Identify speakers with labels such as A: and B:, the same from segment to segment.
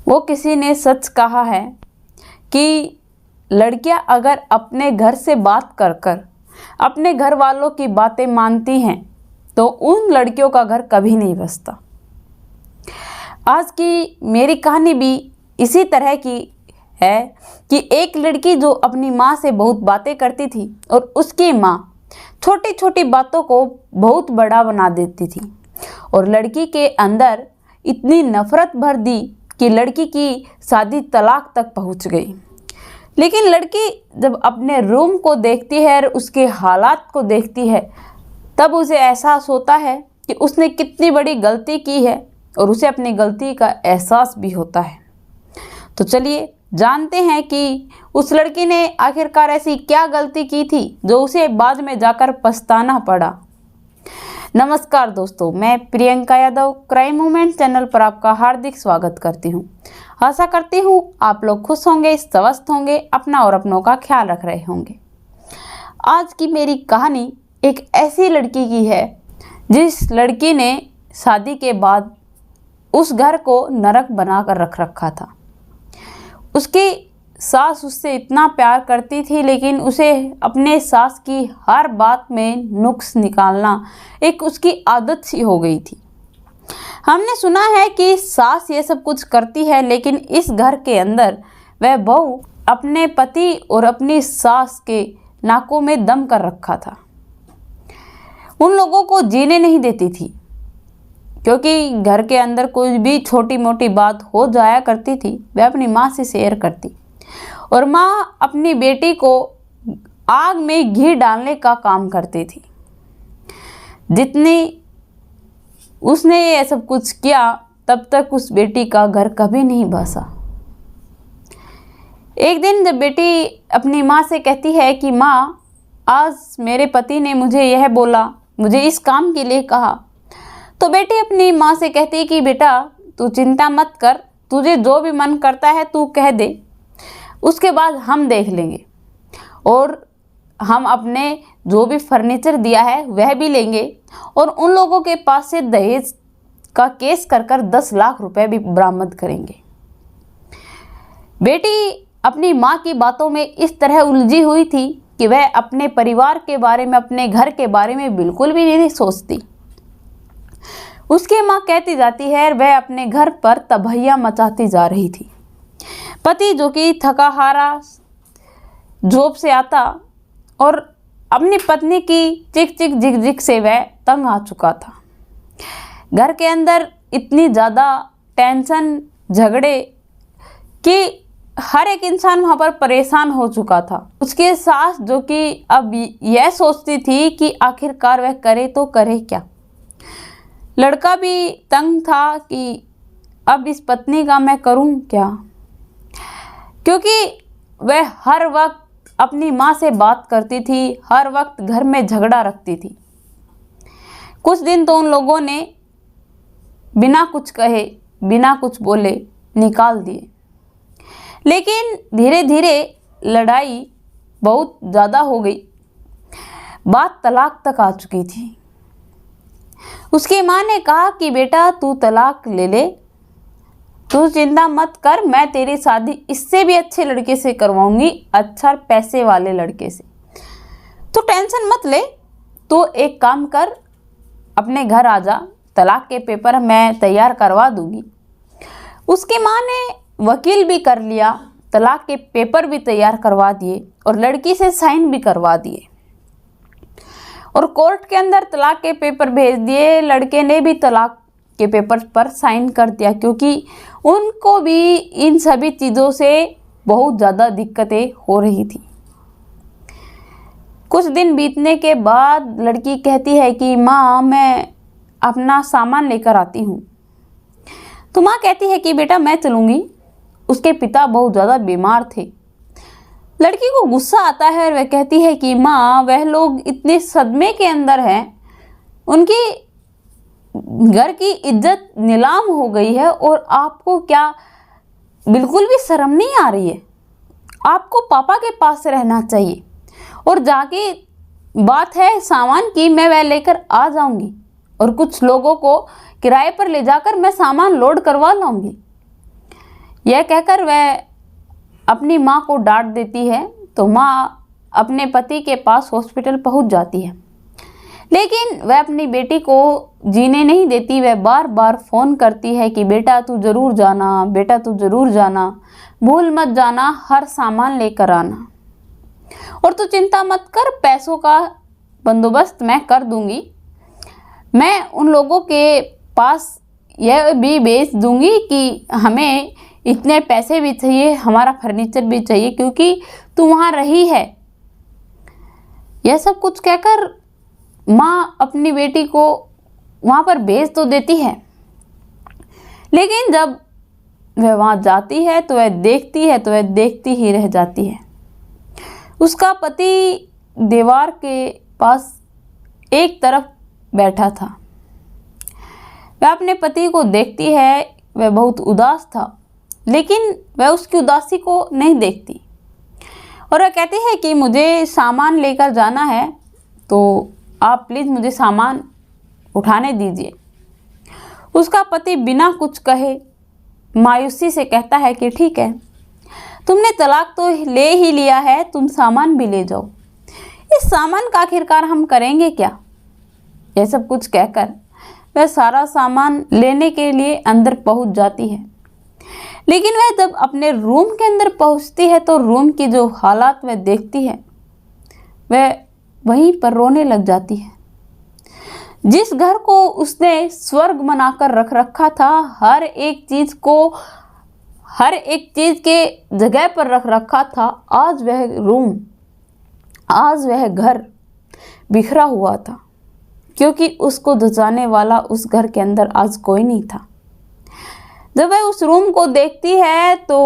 A: वो किसी ने सच कहा है कि लड़कियां अगर अपने घर से बात कर कर अपने घर वालों की बातें मानती हैं तो उन लड़कियों का घर कभी नहीं बसता। आज की मेरी कहानी भी इसी तरह की है कि एक लड़की जो अपनी माँ से बहुत बातें करती थी और उसकी माँ छोटी छोटी बातों को बहुत बड़ा बना देती थी और लड़की के अंदर इतनी नफरत भर दी कि लड़की की शादी तलाक तक पहुंच गई। लेकिन लड़की जब अपने रूम को देखती है और उसके हालात को देखती है तब उसे एहसास होता है कि उसने कितनी बड़ी गलती की है और उसे अपनी गलती का एहसास भी होता है। तो चलिए जानते हैं कि उस लड़की ने आखिरकार ऐसी क्या गलती की थी जो उसे बाद में जाकर पछताना पड़ा। नमस्कार दोस्तों, मैं Priyanka Yadav crime movement channel पर आपका हार्दिक स्वागत करती हूं। आशा करती हूं आप लोग खुश होंगे, स्वस्थ होंगे, अपना और अपनों का ख्याल रख रहे होंगे। आज की मेरी कहानी एक ऐसी लड़की की है जिस लड़की ने शादी के बाद उस घर को नरक बनाकर रख रखा था। उसकी सास उससे इतना प्यार करती थी लेकिन उसे अपने सास की हर बात में नुक्स निकालना एक उसकी आदत सी हो गई थी। हमने सुना है कि सास ये सब कुछ करती है लेकिन इस घर के अंदर वह बहू अपने पति और अपनी सास के नाकों में दम कर रखा था। उन लोगों को जीने नहीं देती थी क्योंकि घर के अंदर कोई भी छोटी मोटी बात हो जाया करती थी वह अपनी माँ से शेयर करती और माँ अपनी बेटी को आग में घी डालने का काम करती थी। जितनी उसने ये सब कुछ किया तब तक उस बेटी का घर कभी नहीं बसा। एक दिन जब बेटी अपनी माँ से कहती है कि माँ, आज मेरे पति ने मुझे यह बोला, मुझे इस काम के लिए कहा, तो बेटी अपनी माँ से कहती है कि बेटा तू चिंता मत कर, तुझे जो भी मन करता है तू कह दे, उसके बाद हम देख लेंगे और हम अपने जो भी फर्नीचर दिया है वह भी लेंगे और उन लोगों के पास से दहेज का केस कर कर 10 लाख रुपए भी बरामद करेंगे। बेटी अपनी माँ की बातों में इस तरह उलझी हुई थी कि वह अपने परिवार के बारे में, अपने घर के बारे में बिल्कुल भी नहीं सोचती। उसकी माँ कहती जाती है वह अपने घर पर तबाहियां मचाती जा रही थी। पति जो कि थका हारा जॉब से आता और अपनी पत्नी की चिक चिक झिक झिक से वह तंग आ चुका था। घर के अंदर इतनी ज़्यादा टेंशन, झगड़े कि हर एक इंसान वहाँ पर परेशान हो चुका था। उसके सास जो कि अब यह सोचती थी कि आखिरकार वह करे तो करे क्या। लड़का भी तंग था कि अब इस पत्नी का मैं करूं क्या, क्योंकि वह हर वक्त अपनी माँ से बात करती थी, हर वक्त घर में झगड़ा रखती थी। कुछ दिन तो उन लोगों ने बिना कुछ कहे, बिना कुछ बोले निकाल दिए, लेकिन धीरे धीरे लड़ाई बहुत ज़्यादा हो गई, बात तलाक तक आ चुकी थी। उसकी माँ ने कहा कि बेटा तू तलाक ले ले, तू चिंता मत कर, मैं तेरी शादी इससे भी अच्छे लड़के से करवाऊंगी, अच्छा पैसे वाले लड़के से, तू टेंशन मत ले, तो एक काम कर, अपने घर आ जा, तलाक के पेपर मैं तैयार करवा दूंगी। उसकी माँ ने वकील भी कर लिया, तलाक के पेपर भी तैयार करवा दिए और लड़की से साइन भी करवा दिए और कोर्ट के अंदर तलाक के पेपर भेज दिए। लड़के ने भी तलाक के पेपर पर साइन कर दिया क्योंकि उनको भी इन सभी चीज़ों से बहुत ज़्यादा दिक्कतें हो रही थी। कुछ दिन बीतने के बाद लड़की कहती है कि माँ, मैं अपना सामान लेकर आती हूँ। तो माँ कहती है कि बेटा मैं चलूँगी। उसके पिता बहुत ज़्यादा बीमार थे। लड़की को गुस्सा आता है और वह कहती है कि माँ, वह लोग इतने सदमे के अंदर हैं, उनकी घर की इज्जत नीलाम हो गई है और आपको क्या बिल्कुल भी शर्म नहीं आ रही है? आपको पापा के पास रहना चाहिए और जाके बात है सामान की, मैं वह लेकर आ जाऊंगी और कुछ लोगों को किराए पर ले जाकर मैं सामान लोड करवा लाऊंगी। यह कहकर वह अपनी माँ को डांट देती है। तो माँ अपने पति के पास हॉस्पिटल पहुँच जाती है, लेकिन वह अपनी बेटी को जीने नहीं देती। वह बार बार फ़ोन करती है कि बेटा तू ज़रूर जाना, बेटा तू ज़रूर जाना, भूल मत जाना, हर सामान लेकर आना, और तू चिंता मत कर, पैसों का बंदोबस्त मैं कर दूंगी। मैं उन लोगों के पास यह भी भेज दूंगी कि हमें इतने पैसे भी चाहिए, हमारा फर्नीचर भी चाहिए, क्योंकि तू वहाँ रही है। यह सब कुछ कहकर माँ अपनी बेटी को वहाँ पर भेज तो देती है, लेकिन जब वह वहाँ जाती है तो वह देखती ही रह जाती है। उसका पति दीवार के पास एक तरफ बैठा था। वह अपने पति को देखती है। वह बहुत उदास था, लेकिन वह उसकी उदासी को नहीं देखती और वह कहती है कि मुझे सामान लेकर जाना है, तो आप प्लीज़ मुझे सामान उठाने दीजिए। उसका पति बिना कुछ कहे मायूसी से कहता है कि ठीक है, तुमने तलाक तो ले ही लिया है, तुम सामान भी ले जाओ। इस सामान का आखिरकार हम करेंगे क्या? यह सब कुछ कहकर वह सारा सामान लेने के लिए अंदर पहुंच जाती है, लेकिन वह जब अपने रूम के अंदर पहुंचती है तो रूम की जो हालात वह देखती है, वह वहीं पर रोने लग जाती है। जिस घर को उसने स्वर्ग बनाकर रख रखा था, हर एक चीज के जगह पर रख रखा था, आज वह घर बिखरा हुआ था, क्योंकि उसको जचाने वाला उस घर के अंदर आज कोई नहीं था। जब वह उस रूम को देखती है तो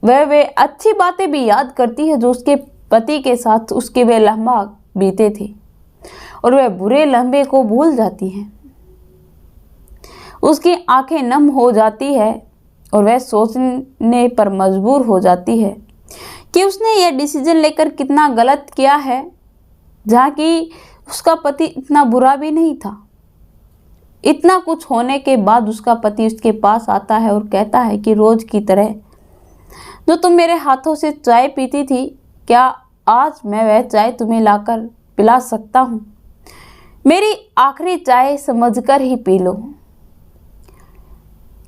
A: वह अच्छी बातें भी याद करती है जो उसके पति के साथ उसके वे लम्हा बीते थे, और वह बुरे लम्हे को भूल जाती है। उसकी आंखें नम हो जाती है और वह सोचने पर मजबूर हो जाती है कि उसने यह डिसीजन लेकर कितना गलत किया है, जहाँ कि उसका पति इतना बुरा भी नहीं था। इतना कुछ होने के बाद उसका पति उसके पास आता है और कहता है कि रोज की तरह जो तुम मेरे हाथों से चाय पीती थी, क्या आज मैं वह चाय तुम्हें लाकर पिला सकता हूँ? मेरी आखिरी चाय समझकर ही पी लो।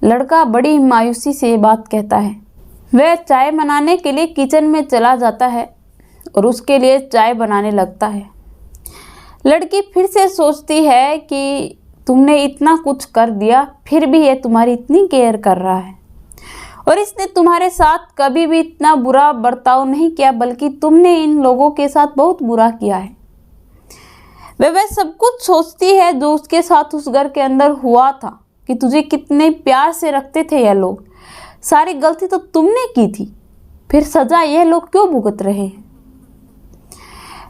A: लड़का बड़ी मायूसी से ये बात कहता है। वह चाय बनाने के लिए किचन में चला जाता है और उसके लिए चाय बनाने लगता है। लड़की फिर से सोचती है कि तुमने इतना कुछ कर दिया, फिर भी ये तुम्हारी इतनी केयर कर रहा है, और इसने तुम्हारे साथ कभी भी इतना बुरा बर्ताव नहीं किया, बल्कि तुमने इन लोगों के साथ बहुत बुरा किया है। वह सब कुछ सोचती है जो उसके साथ उस घर के अंदर हुआ था, कि तुझे कितने प्यार से रखते थे यह लोग, सारी गलती तो तुमने की थी, फिर सजा यह लोग क्यों भुगत रहे हैं।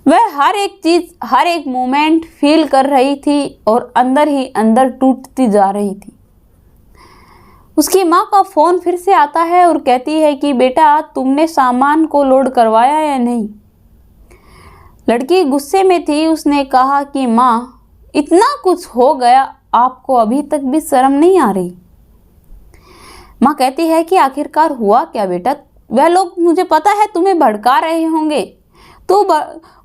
A: वह हर एक चीज़, हर एक मोमेंट फील कर रही थी और अंदर ही अंदर टूटती जा रही थी। उसकी माँ का फ़ोन फिर से आता है और कहती है कि बेटा तुमने सामान को लोड करवाया या नहीं। लड़की गुस्से में थी। उसने कहा कि माँ इतना कुछ हो गया, आपको अभी तक भी शर्म नहीं आ रही। माँ कहती है कि आखिरकार हुआ क्या बेटा? वह लोग मुझे पता है तुम्हें भड़का रहे होंगे, तो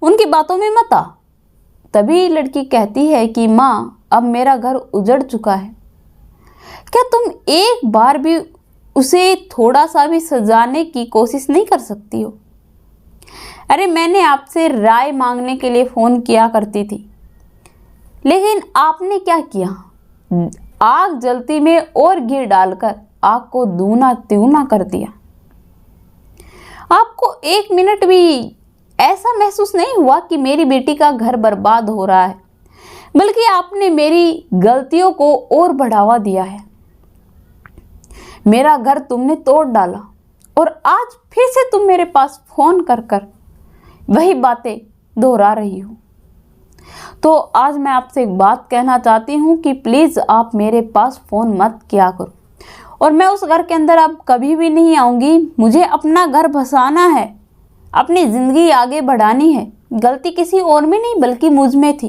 A: उनकी बातों में मत आ। तभी लड़की कहती है कि माँ अब मेरा घर उजड़ चुका है, क्या तुम एक बार भी उसे थोड़ा सा भी सजाने की कोशिश नहीं कर सकती हो? अरे मैंने आपसे राय मांगने के लिए फ़ोन किया करती थी, लेकिन आपने क्या किया? आग जलती में और घी डालकर आग को दूना तिगुना कर दिया। आपको एक मिनट भी ऐसा महसूस नहीं हुआ कि मेरी बेटी का घर बर्बाद हो रहा है, बल्कि आपने मेरी गलतियों को और बढ़ावा दिया है। मेरा घर तुमने तोड़ डाला और आज फिर से तुम मेरे पास फ़ोन कर कर वही बातें दोहरा रही हो। तो आज मैं आपसे एक बात कहना चाहती हूँ कि प्लीज़ आप मेरे पास फ़ोन मत किया करो, और मैं उस घर के अंदर अब कभी भी नहीं आऊँगी। मुझे अपना घर बसाना है, अपनी ज़िंदगी आगे बढ़ानी है। गलती किसी और में नहीं बल्कि मुझ में थी।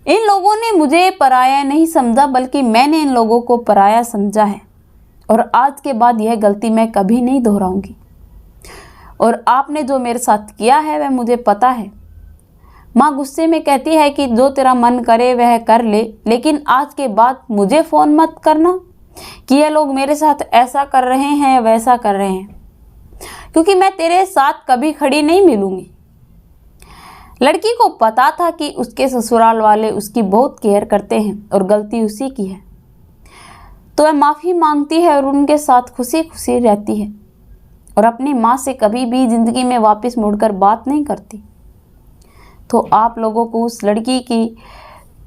A: इन लोगों ने मुझे पराया नहीं समझा, बल्कि मैंने इन लोगों को पराया समझा है, और आज के बाद यह गलती मैं कभी नहीं दोहराऊंगी। और आपने जो मेरे साथ किया है वह मुझे पता है। माँ गुस्से में कहती है कि जो तेरा मन करे वह कर ले, लेकिन आज के बाद मुझे फ़ोन मत करना कि ये लोग मेरे साथ ऐसा कर रहे हैं या वैसा कर रहे हैं, क्योंकि मैं तेरे साथ कभी खड़ी नहीं मिलूंगी। लड़की को पता था कि उसके ससुराल वाले उसकी बहुत केयर करते हैं और गलती उसी की है, तो वह माफ़ी मांगती है और उनके साथ खुशी खुशी रहती है और अपनी माँ से कभी भी ज़िंदगी में वापस मुड़कर बात नहीं करती। तो आप लोगों को उस लड़की की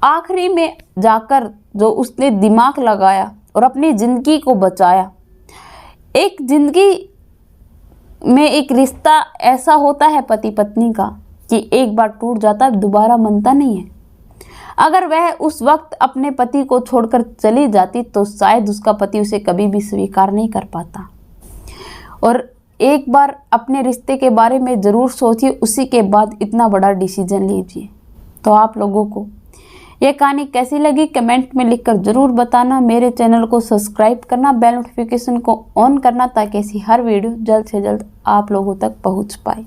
A: आखिरी में जाकर जो उसने दिमाग लगाया और अपनी ज़िंदगी को बचाया। एक ज़िंदगी में एक रिश्ता ऐसा होता है पति पत्नी का कि एक बार टूट जाता है, दोबारा बनता नहीं है। अगर वह उस वक्त अपने पति को छोड़कर चली जाती तो शायद उसका पति उसे कभी भी स्वीकार नहीं कर पाता। और एक बार अपने रिश्ते के बारे में ज़रूर सोचिए, उसी के बाद इतना बड़ा डिसीजन लीजिए। तो आप लोगों को यह कहानी कैसी लगी कमेंट में लिखकर ज़रूर बताना। मेरे चैनल को सब्सक्राइब करना, बेल नोटिफिकेशन को ऑन करना ताकि ऐसी हर वीडियो जल्द से जल्द आप लोगों तक पहुंच पाए।